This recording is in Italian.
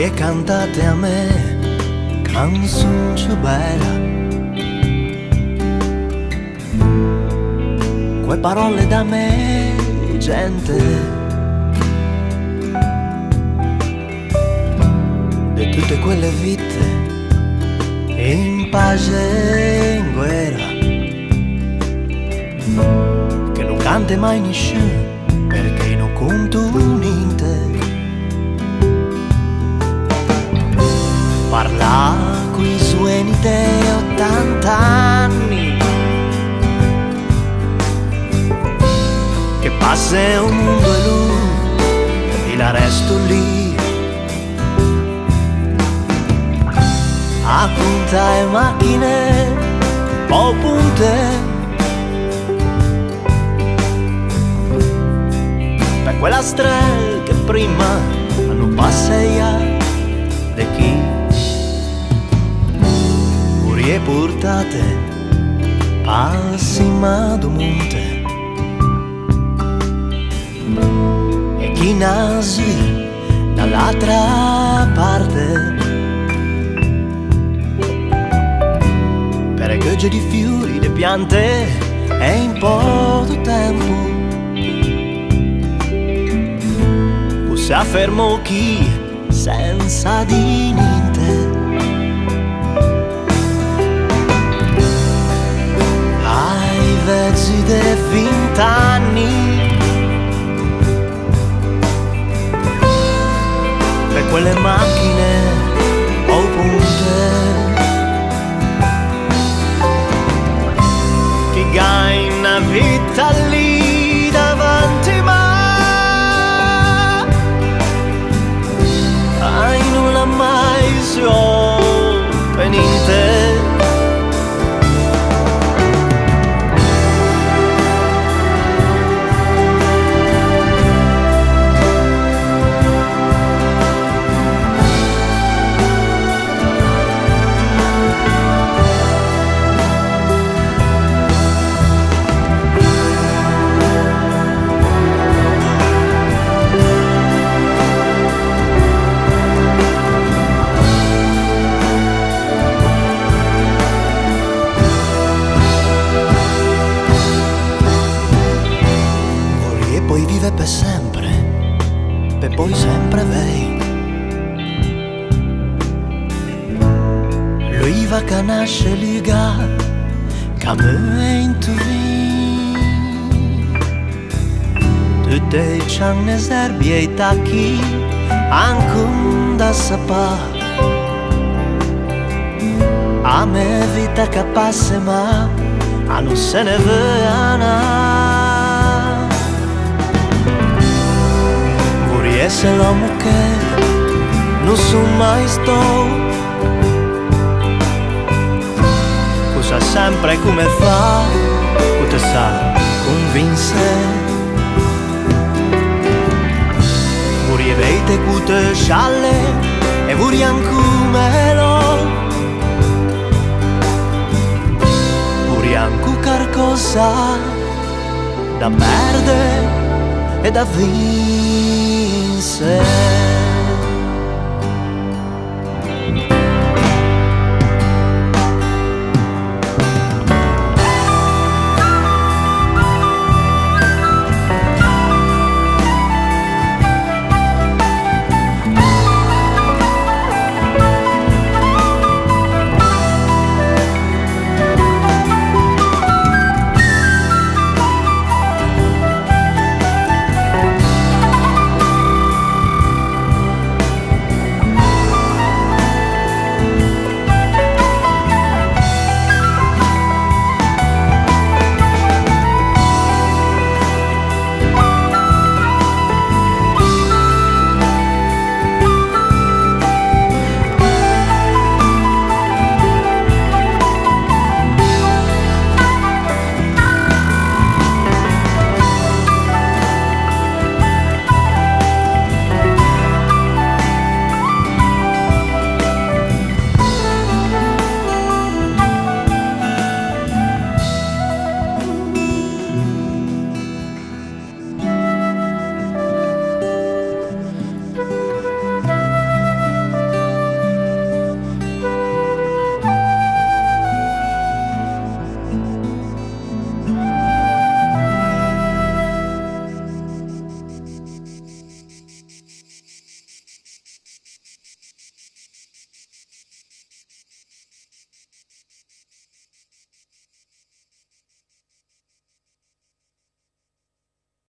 e cantate a me canzone bella, quelle parole da me gente, di tutte quelle vite in pace e in guerra, che non cante mai nessuno perché non conto niente. Parla coi suoni dei 80 anni, che passa un mondo e lui e la resto lì a puntare macchine o punte per quella strada che prima hanno passato di chi e portate passima do monte e chi nasce dall'altra parte per gogge di fiori, di piante e in poco tempo si affermò chi senza di niente. Vezzi dei 20 anni per quelle macchine o punte che gain una vita lì davanti ma non l'ha mai so per niente. Poi vive per sempre, per poi sempre vei. Lui va che nasce liga, che me in tu vin. Tutte i cianne serbi e i tacchi, anche da sapà. A me vita che passa ma non se ne vede. E se l'uomo che non sono mai sto, cosa sempre come fa, cosa sa convince. Vorrei vedere che scialle e vorrei anche lo, vorrei anche qualcosa da perdere e da vincere.